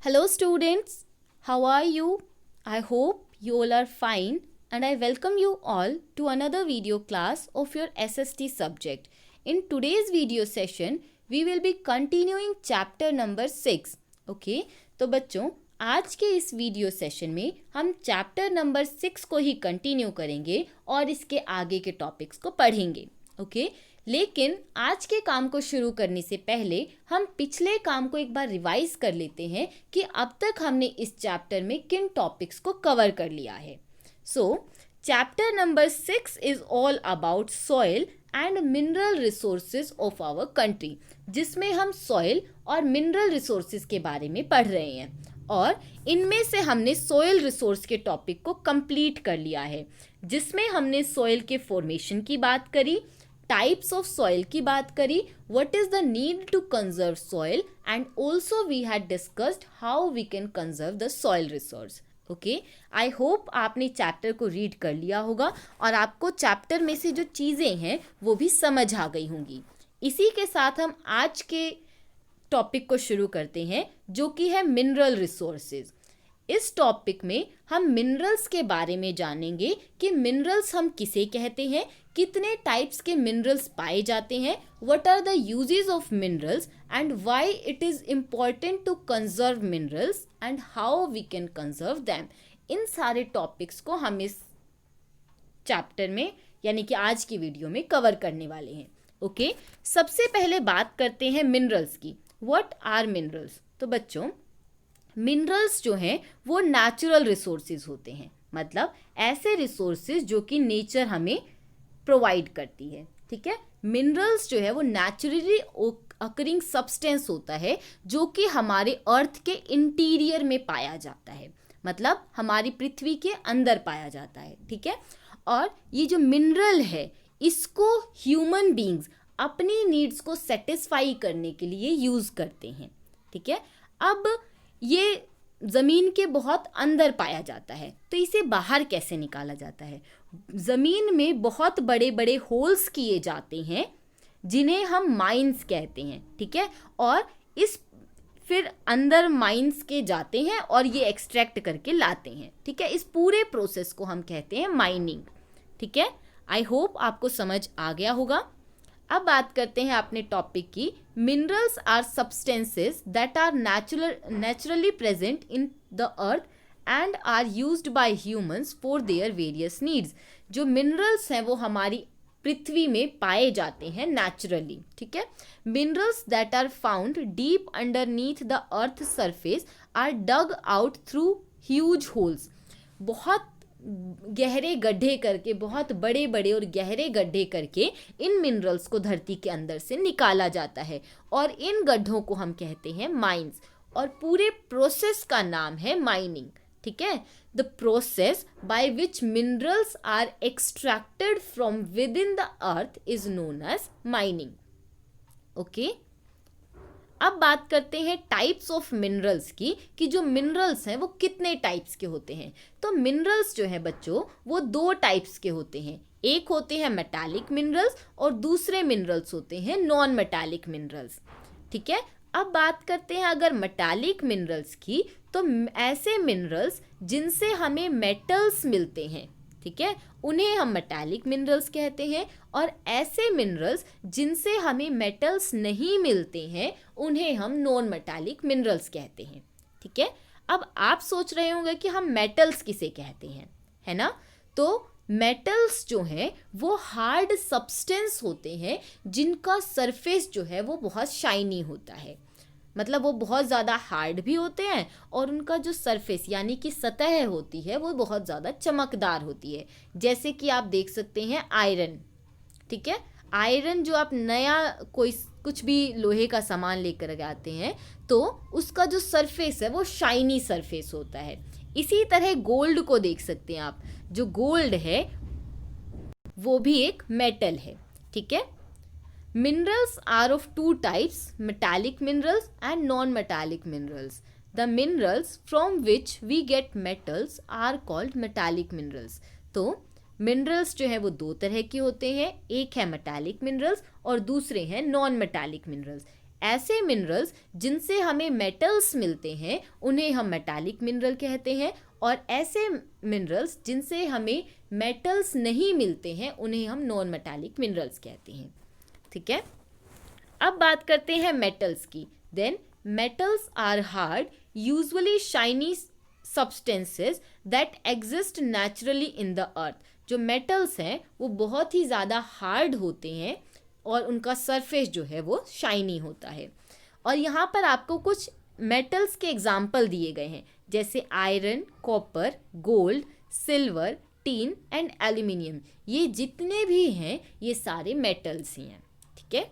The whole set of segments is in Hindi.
Hello, students. How are you? I hope you all are fine, and I welcome you all to another video class of your SST subject. In today's video session, we will be continuing chapter number 6. Okay? तो बच्चों, आज के इस वीडियो सेशन में हम चैप्टर नंबर 6 को ही कंटिन्यू करेंगे और इसके आगे के टॉपिक्स को पढ़ेंगे. ओके? लेकिन आज के काम को शुरू करने से पहले हम पिछले काम को एक बार रिवाइज कर लेते हैं कि अब तक हमने इस चैप्टर में किन टॉपिक्स को कवर कर लिया है. So chapter number 6 is all about soil and mineral resources of our country, जिसमें हम सॉइल और मिनरल रिसोर्सेज के बारे में पढ़ रहे हैं. और इनमें से हमने सॉइल रिसोर्स के टॉपिक को कंप्लीट कर लिया है, जिसमें हमने सॉइल के फॉर्मेशन की बात करी, टाइप्स ऑफ सॉइल की बात करी, what is the need to conserve soil, and also we had discussed how we can conserve the soil resource. Okay, I hope आपने चैप्टर को रीड कर लिया होगा और आपको चैप्टर में से जो चीज़ें हैं वो भी समझ आ गई होंगी. इसी के साथ हम आज के टॉपिक को शुरू करते हैं, जो कि है मिनरल रिसोर्सेज. इस टॉपिक में हम मिनरल्स के बारे में जानेंगे कि मिनरल्स हम किसे कहते हैं, कितने टाइप्स के मिनरल्स पाए जाते हैं, what are the uses of minerals and why it is important to conserve minerals and how we can conserve them. इन सारे टॉपिक्स को हम इस चैप्टर में यानी कि आज की वीडियो में कवर करने वाले हैं. ओके, सबसे पहले बात करते हैं मिनरल्स की. What are minerals? तो बच्चों, मिनरल्स जो हैं वो नेचुरल रिसोर्सेज होते हैं, मतलब ऐसे रिसोर्सेज जो कि नेचर हमें प्रोवाइड करती है. ठीक है, मिनरल्स जो है वो नेचुरली अकरिंग सब्सटेंस होता है जो कि हमारे अर्थ के इंटीरियर में पाया जाता है, मतलब हमारी पृथ्वी के अंदर पाया जाता है. ठीक है, और ये जो मिनरल है इसको ह्यूमन बींग्स अपनी नीड्स को सेटिस्फाई करने के लिए यूज़ करते हैं. ठीक है, अब ये ज़मीन के बहुत अंदर पाया जाता है, तो इसे बाहर कैसे निकाला जाता है? ज़मीन में बहुत बड़े बड़े होल्स किए जाते हैं जिन्हें हम माइंस कहते हैं. ठीक है, और इस फिर अंदर माइंस के जाते हैं और ये एक्सट्रैक्ट करके लाते हैं. ठीक है, इस पूरे प्रोसेस को हम कहते हैं माइनिंग. ठीक है, आई होप आपको समझ आ गया होगा. अब बात करते हैं अपने टॉपिक की. Minerals are substances that are naturally present in the earth and are used by humans for their various needs. जो मिनरल्स हैं वो हमारी पृथ्वी में पाए जाते हैं नेचुरली. ठीक है, minerals that are found deep underneath the earth surface are dug out through huge holes. बहुत गहरे गड्ढे करके, बहुत बड़े बड़े और गहरे गड्ढे करके इन मिनरल्स को धरती के अंदर से निकाला जाता है और इन गड्ढों को हम कहते हैं माइंस, और पूरे प्रोसेस का नाम है माइनिंग. ठीक है, the process by which minerals are extracted from within the earth is known as mining. Okay, अब बात करते हैं टाइप्स ऑफ मिनरल्स की, कि जो मिनरल्स हैं वो कितने टाइप्स के होते हैं. तो मिनरल्स जो है बच्चों वो दो टाइप्स के होते हैं. एक होते हैं मेटालिक मिनरल्स और दूसरे मिनरल्स होते हैं नॉन मेटालिक मिनरल्स. ठीक है, अब बात करते हैं अगर मेटालिक मिनरल्स की, तो ऐसे मिनरल्स जिनसे हमें मेटल्स मिलते हैं, ठीक है, उन्हें हम मेटालिक मिनरल्स कहते हैं. और ऐसे मिनरल्स जिनसे हमें मेटल्स नहीं मिलते हैं उन्हें हम नॉन मेटालिक मिनरल्स कहते हैं. ठीक है, अब आप सोच रहे होंगे कि हम मेटल्स किसे कहते हैं, है ना? तो मेटल्स जो हैं वो हार्ड सब्सटेंस होते हैं जिनका सरफेस जो है वो बहुत शाइनी होता है, मतलब वो बहुत ज़्यादा हार्ड भी होते हैं और उनका जो सरफेस यानी कि सतह होती है वो बहुत ज़्यादा चमकदार होती है. जैसे कि आप देख सकते हैं आयरन. ठीक है, आयरन जो आप नया कोई कुछ भी लोहे का सामान लेकर आते हैं तो उसका जो सरफेस है वो शाइनी सरफेस होता है. इसी तरह गोल्ड को देख सकते हैं आप, जो गोल्ड है वो भी एक मेटल है. ठीक है, minerals are of two types, metallic minerals and non-metallic minerals. The minerals from which we get metals are called metallic minerals. तो मिनरल्स जो है वो दो तरह के होते हैं, एक है मेटालिक मिनरल्स और दूसरे हैं नॉन मेटालिक मिनरल्स. ऐसे मिनरल्स जिनसे हमें मेटल्स मिलते हैं उन्हें हम मेटालिक मिनरल कहते हैं, और ऐसे मिनरल्स जिनसे हमें मेटल्स नहीं मिलते हैं उन्हें हम नॉन मेटालिक मिनरल्स कहते हैं। ठीक है, अब बात करते हैं मेटल्स की। Then metals are hard, usually shiny substances that exist naturally in the earth. जो मेटल्स हैं वो बहुत ही ज़्यादा हार्ड होते हैं और उनका सरफेस जो है वो शाइनी होता है। और यहाँ पर आपको कुछ मेटल्स के एग्जाम्पल दिए गए हैं, जैसे iron, copper, gold, silver, tin and aluminium. ये जितने भी हैं ये सारे मेटल्स ही हैं। ठीक है,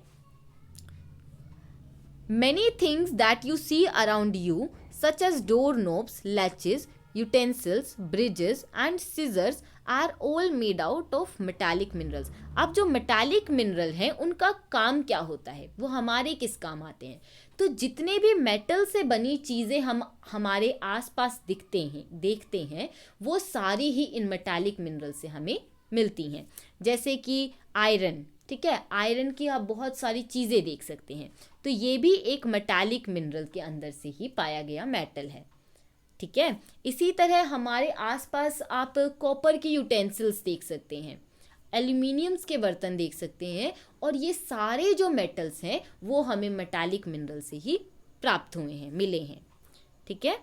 many things that you see around you, such as doorknobs, latches, utensils, bridges and scissors are all made out of metallic minerals। अब जो metallic mineral हैं उनका काम क्या होता है, वो हमारे किस काम आते हैं? तो जितने भी मेटल से बनी चीज़ें हम हमारे आसपास देखते हैं वो सारी ही इन मेटालिक मिनरल से हमें मिलती हैं। जैसे कि आयरन, ठीक है, आयरन की आप बहुत सारी चीज़ें देख सकते हैं, तो ये भी एक मेटालिक मिनरल के अंदर से ही पाया गया मेटल है। ठीक है, इसी तरह हमारे आसपास आप कॉपर के यूटेंसिल्स देख सकते हैं, एल्यूमिनियम्स के बर्तन देख सकते हैं, और ये सारे जो मेटल्स हैं वो हमें मेटालिक मिनरल से ही प्राप्त हुए हैं, मिले हैं। ठीक है,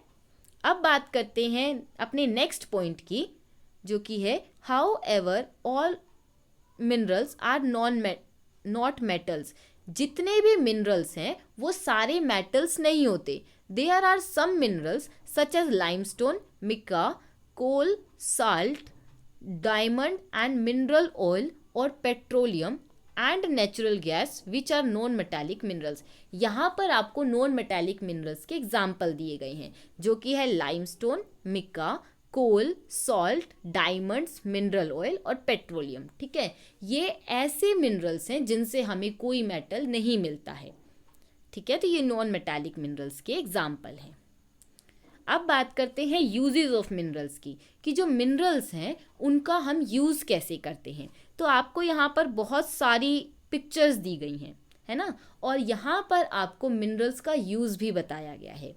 अब बात करते हैं अपने नेक्स्ट पॉइंट की, जो कि है however all minerals are not metals. जितने भी मिनरल्स हैं वो सारे मेटल्स नहीं होते। There are some minerals such as limestone, mica, coal, salt, diamond and mineral oil और petroleum and natural gas which are non metallic minerals. यहाँ पर आपको नॉन मेटालिक मिनरल्स के एग्जाम्पल दिए गए हैं, जो कि है limestone, mica, coal, salt, diamonds, mineral oil और पेट्रोलियम। ठीक है, ये ऐसे मिनरल्स हैं जिनसे हमें कोई मेटल नहीं मिलता है। ठीक है, तो ये नॉन मेटालिक मिनरल्स के एग्जाम्पल हैं। अब बात करते हैं यूजेस ऑफ मिनरल्स की, कि जो मिनरल्स हैं उनका हम यूज़ कैसे करते हैं। तो आपको यहाँ पर बहुत सारी पिक्चर्स दी गई हैं, है ना, और यहाँ पर आपको मिनरल्स का यूज़ भी बताया गया है।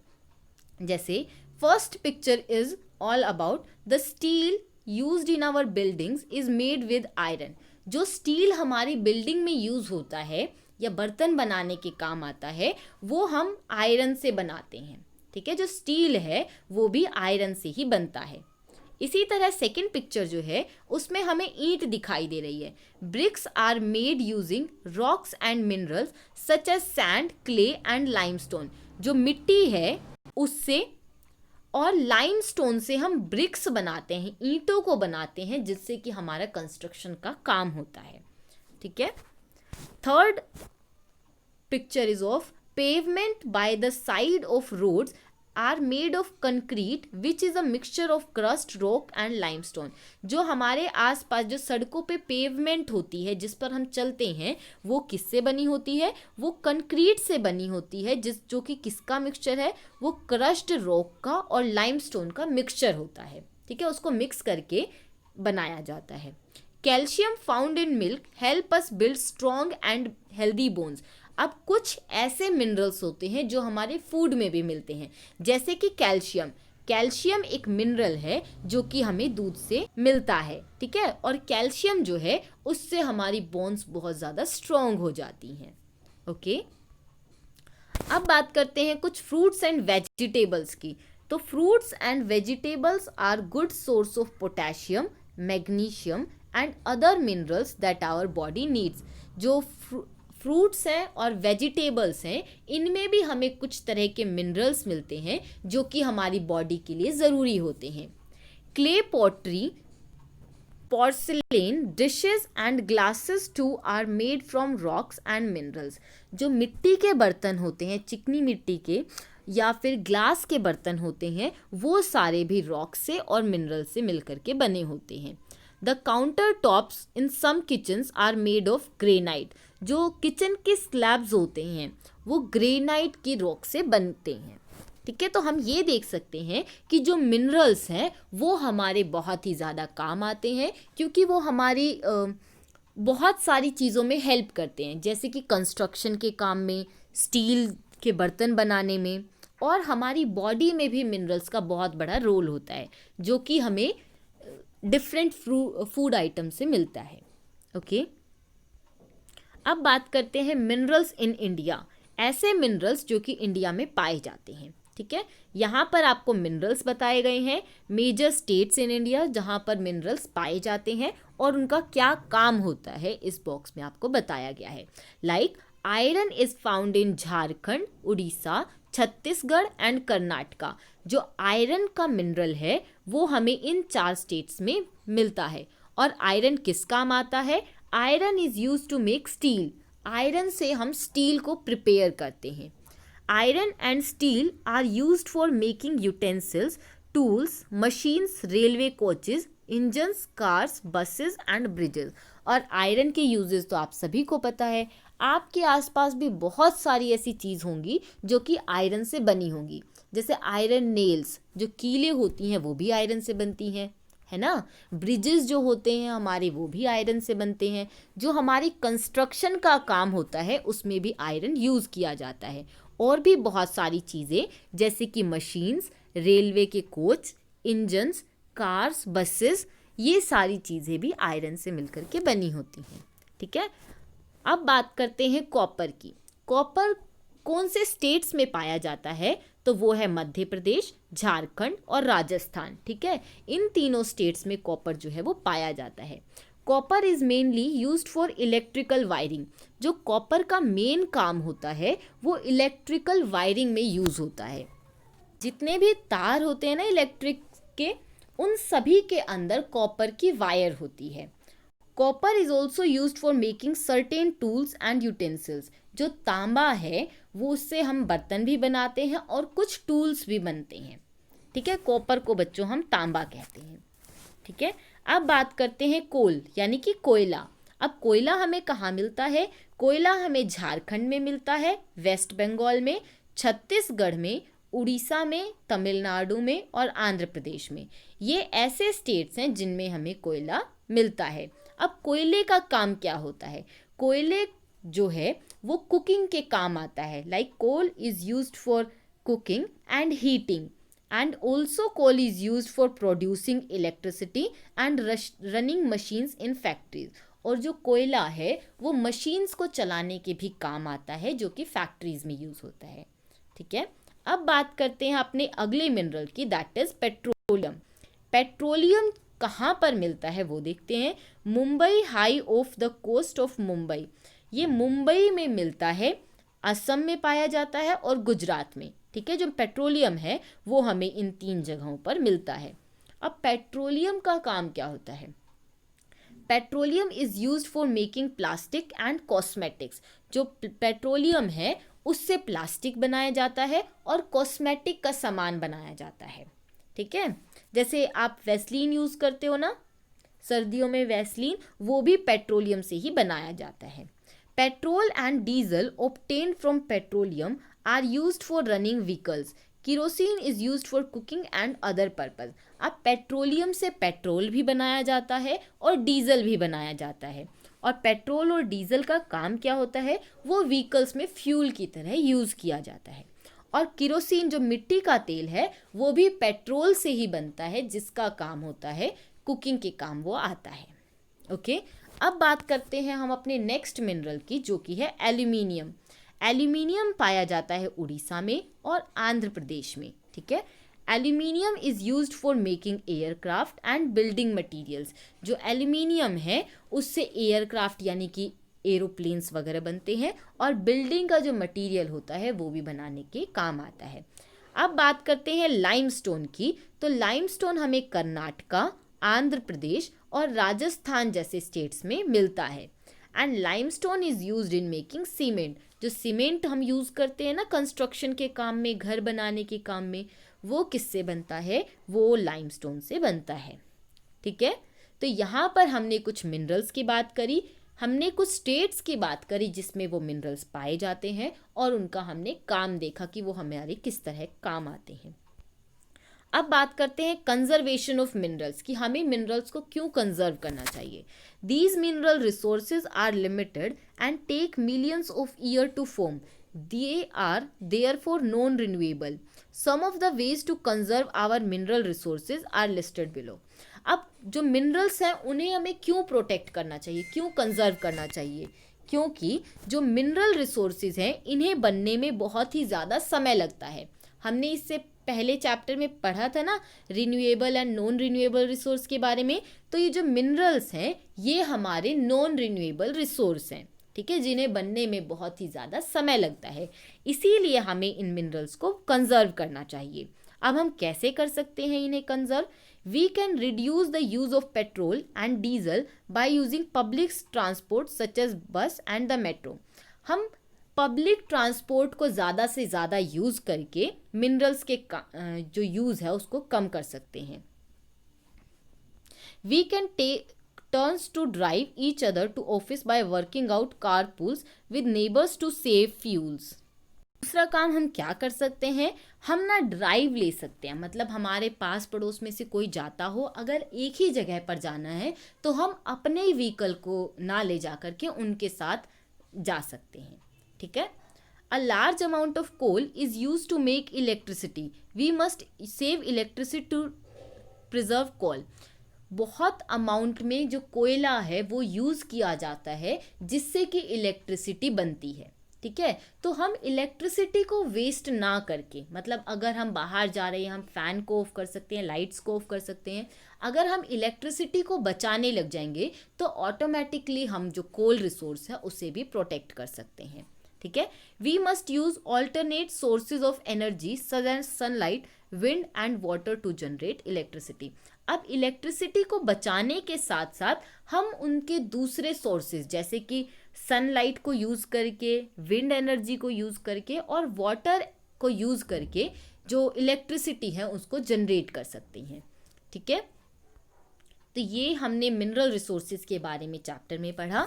जैसे first picture is all about the steel used in our buildings is made with iron। जो स्टील हमारी बिल्डिंग में यूज़ होता है या बर्तन बनाने के काम आता है वो हम आयरन से बनाते हैं। ठीक है, जो स्टील है वो भी आयरन से ही बनता है। इसी तरह सेकंड पिक्चर जो है उसमें हमें ईंट दिखाई दे रही है। Bricks are made using rocks and minerals such as sand, clay and limestone. जो मिट्टी है उससे और लाइमस्टोन से हम ब्रिक्स बनाते हैं, ईंटों को बनाते हैं, जिससे कि हमारा कंस्ट्रक्शन का काम होता है। ठीक है, third picture is of pavement by the side of roads are made of concrete which is a mixture of crust, rock and limestone. जो हमारे आसपास जो सड़कों पे पेवमेंट होती है जिस पर हम चलते हैं वो किससे बनी होती है, वो कंक्रीट से बनी होती है, जो कि किसका मिक्सचर है, वो क्रस्ट रॉक का और लाइमस्टोन का मिक्सचर होता है। ठीक है, उसको मिक्स करके बनाया जाता है। Calcium found in milk help us build strong and healthy bones. अब कुछ ऐसे मिनरल्स होते हैं जो हमारे फूड में भी मिलते हैं, जैसे कि कैल्शियम। कैल्शियम एक मिनरल है जो कि हमें दूध से मिलता है। ठीक है, और कैल्शियम जो है उससे हमारी बोन्स बहुत ज़्यादा स्ट्रॉन्ग हो जाती हैं। ओके, अब बात करते हैं कुछ फ्रूट्स एंड वेजिटेबल्स की। तो fruits and vegetables are good source of potassium, magnesium and other minerals that our body needs. जो फ्रूट्स हैं और वेजिटेबल्स हैं इनमें भी हमें कुछ तरह के मिनरल्स मिलते हैं जो कि हमारी बॉडी के लिए ज़रूरी होते हैं। Clay pottery, porcelain, dishes and glasses too are made from rocks and minerals. जो मिट्टी के बर्तन होते हैं, चिकनी मिट्टी के या फिर ग्लास के बर्तन होते हैं, वो सारे भी रॉक से और मिनरल से मिलकर के बने होते हैं। The counter tops in some kitchens are made of granite. जो किचन के स्लैब्स होते हैं वो ग्रेनाइट की रॉक से बनते हैं। ठीक है, तो हम ये देख सकते हैं कि जो मिनरल्स हैं वो हमारे बहुत ही ज़्यादा काम आते हैं, क्योंकि वो हमारी बहुत सारी चीज़ों में हेल्प करते हैं, जैसे कि कंस्ट्रक्शन के काम में, स्टील के बर्तन बनाने में, और हमारी बॉडी में भी मिनरल्स का बहुत बड़ा रोल होता है, जो कि हमें डिफरेंट फूड आइटम से मिलता है। ओके, अब बात करते हैं मिनरल्स इन इंडिया, ऐसे मिनरल्स जो कि इंडिया में पाए जाते हैं। ठीक है, यहाँ पर आपको मिनरल्स बताए गए हैं, मेजर स्टेट्स इन इंडिया जहाँ पर मिनरल्स पाए जाते हैं और उनका क्या काम होता है, इस बॉक्स में आपको बताया गया है। Like iron is found in Jharkhand, Orissa, Chhattisgarh and Karnataka. जो आयरन का मिनरल है वो हमें इन 4 स्टेट्स में मिलता है। और आयरन किस काम आता है? Iron is use to make steel. Iron से हम स्टील को प्रिपेयर करते हैं। Iron and steel are used for making utensils, tools, machines, railway coaches, engines, cars, buses and bridges. और आयरन के यूजेस तो आप सभी को पता है। आपके आसपास भी बहुत सारी ऐसी चीज़ होंगी जो कि आयरन से बनी होंगी, जैसे आयरन नेल्स, जो कीलें होती हैं वो भी आयरन से बनती हैं, है ना। ब्रिजेस जो होते हैं हमारे वो भी आयरन से बनते हैं। जो हमारी कंस्ट्रक्शन का काम होता है उसमें भी आयरन यूज़ किया जाता है। और भी बहुत सारी चीज़ें जैसे कि मशीन्स, रेलवे के कोच, इंजन्स, कार्स, बसेस, ये सारी चीज़ें भी आयरन से मिलकर के बनी होती हैं। ठीक है, अब बात करते हैं कॉपर की। कॉपर कौन से स्टेट्स में पाया जाता है? तो वो है मध्य प्रदेश, झारखंड और राजस्थान। ठीक है, इन तीनों स्टेट्स में कॉपर जो है वो पाया जाता है। Copper is mainly used for electrical wiring. जो कॉपर का मेन काम होता है वो इलेक्ट्रिकल वायरिंग में यूज़ होता है। जितने भी तार होते हैं ना इलेक्ट्रिक के, उन सभी के अंदर कॉपर की वायर होती है। Copper is also used for making certain tools and utensils. जो तांबा है वो उससे हम बर्तन भी बनाते हैं और कुछ टूल्स भी बनते हैं। ठीक है, कॉपर को बच्चों हम तांबा कहते हैं। ठीक है, अब बात करते हैं कोल यानी कि कोयला। अब कोयला हमें कहाँ मिलता है? कोयला हमें झारखंड में मिलता है, वेस्ट बंगाल में, छत्तीसगढ़ में, उड़ीसा में, तमिलनाडु में और आंध्र प्रदेश में। ये ऐसे स्टेट्स हैं जिनमें हमें कोयला मिलता है। अब कोयले का काम क्या होता है? कोयले जो है वो कुकिंग के काम आता है। Like coal is used for cooking and heating, and also coal is used for producing electricity and running machines in factories। और जो कोयला है वो मशीन्स को चलाने के भी काम आता है, जो कि फैक्ट्रीज में यूज़ होता है। ठीक है, अब बात करते हैं अपने अगले मिनरल की, दैट इज पेट्रोलियम। पेट्रोलियम कहाँ पर मिलता है वो देखते हैं। Mumbai high off the coast of Mumbai, ये मुंबई में मिलता है, असम में पाया जाता है और गुजरात में। ठीक है, जो पेट्रोलियम है वो हमें इन 3 जगहों पर मिलता है। अब पेट्रोलियम का काम क्या होता है? Petroleum is used for making plastic and cosmetics. जो पेट्रोलियम है उससे प्लास्टिक बनाया जाता है और कॉस्मेटिक का सामान बनाया जाता है। ठीक है, जैसे आप वैसलीन यूज़ करते हो ना सर्दियों में, वैसलीन, वो भी पेट्रोलियम से ही बनाया जाता है। Petrol and diesel obtained from petroleum are used for running vehicles. Kerosene is used for cooking and other purpose. अब पेट्रोलियम से पेट्रोल भी बनाया जाता है और डीजल भी बनाया जाता है। और पेट्रोल और डीजल का काम क्या होता है? वो व्हीकल्स में फ्यूल की तरह यूज़ किया जाता है। और केरोसिन जो मिट्टी का तेल है वो भी पेट्रोल से ही बनता है, जिसका काम होता है कुकिंग के काम वो आता है। ओके, अब बात करते हैं हम अपने नेक्स्ट मिनरल की, जो कि है एल्यूमिनियम। एल्यूमिनियम पाया जाता है उड़ीसा में और आंध्र प्रदेश में। ठीक है, aluminium is used for making aircraft and building materials. जो एल्यूमिनियम है उससे एयरक्राफ्ट यानी कि एरोप्लेन्स वगैरह बनते हैं, और बिल्डिंग का जो मटेरियल होता है वो भी बनाने के काम आता है। अब बात करते हैं लाइमस्टोन की। तो लाइमस्टोन हमें कर्नाटका, आंध्र प्रदेश और राजस्थान जैसे स्टेट्स में मिलता है। And limestone is used in making cement. जो सीमेंट हम यूज़ करते हैं ना कंस्ट्रक्शन के काम में, घर बनाने के काम में, वो किससे बनता है? वो लाइमस्टोन से बनता है। ठीक है, तो यहाँ पर हमने कुछ मिनरल्स की बात करी, हमने कुछ स्टेट्स की बात करी जिसमें वो मिनरल्स पाए जाते हैं, और उनका हमने काम देखा कि वो हमारे किस तरह काम आते हैं। अब बात करते हैं कंजर्वेशन ऑफ मिनरल्स, कि हमें मिनरल्स को क्यों कंजर्व करना चाहिए। These mineral resources are limited and take millions of year to form. They are therefore non-renewable. Some of the ways to conserve our mineral resources are listed below. अब जो मिनरल्स हैं उन्हें हमें क्यों प्रोटेक्ट करना चाहिए, क्यों कंजर्व करना चाहिए? क्योंकि जो मिनरल रिसोर्सेज हैं इन्हें बनने में बहुत ही ज़्यादा समय लगता है. हमने इससे पहले चैप्टर में पढ़ा था ना renewable and non renewable resource के बारे में. तो ये जो मिनरल्स हैं ये हमारे नॉन रिन्यूएबल रिसोर्स हैं, ठीक है, जिन्हें बनने में बहुत ही ज़्यादा समय लगता है. इसीलिए हमें इन मिनरल्स को कंजर्व करना चाहिए. अब हम कैसे कर सकते हैं इन्हें conserve? We can reduce the use of petrol and diesel by using public transport such as bus and the metro. हम पब्लिक ट्रांसपोर्ट को ज़्यादा से ज़्यादा यूज़ करके मिनरल्स के जो यूज़ है उसको कम कर सकते हैं. We can take turns to drive each other to office by working out carpools with neighbours to save fuels. दूसरा काम हम क्या कर सकते हैं, हम ना ड्राइव ले सकते हैं. मतलब हमारे पास पड़ोस में से कोई जाता हो, अगर एक ही जगह पर जाना है तो हम अपने ही व्हीकल को ना ले जा करके उनके साथ जा सकते हैं, ठीक है. A large amount of coal is use to make electricity. We must save electricity to preserve coal. बहुत अमाउंट में जो कोयला है वो यूज़ किया जाता है जिससे कि इलेक्ट्रिसिटी बनती है, ठीक है. तो हम इलेक्ट्रिसिटी को वेस्ट ना करके, मतलब अगर हम बाहर जा रहे हैं हम फ़ैन को ऑफ कर सकते हैं, लाइट्स को ऑफ कर सकते हैं. अगर हम इलेक्ट्रिसिटी को बचाने लग जाएंगे तो ऑटोमेटिकली हम जो कोल रिसोर्स है उसे भी प्रोटेक्ट कर सकते हैं, ठीक है. We must use alternate sources of energy such as sunlight, wind and water to generate electricity. अब इलेक्ट्रिसिटी को बचाने के साथ साथ हम उनके दूसरे सोर्सेज जैसे कि सनलाइट को यूज़ करके, विंड एनर्जी को यूज़ करके और वाटर को यूज़ करके जो इलेक्ट्रिसिटी है उसको जनरेट कर सकते हैं, ठीक है. तो ये हमने मिनरल रिसोर्सेज के बारे में चैप्टर में पढ़ा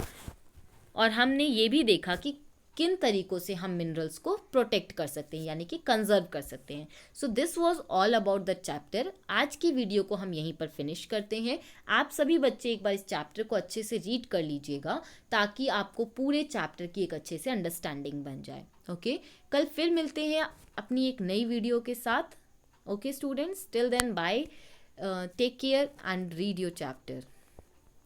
और हमने ये भी देखा कि किन तरीक़ों से हम मिनरल्स को प्रोटेक्ट कर सकते हैं यानी कि कंजर्व कर सकते हैं. So this was all about the chapter. आज की वीडियो को हम यहीं पर फिनिश करते हैं. आप सभी बच्चे एक बार इस चैप्टर को अच्छे से रीड कर लीजिएगा ताकि आपको पूरे चैप्टर की एक अच्छे से अंडरस्टैंडिंग बन जाए. ओके, कल फिर मिलते हैं अपनी एक नई वीडियो के साथ. Okay students, till then bye, take care and read your chapter.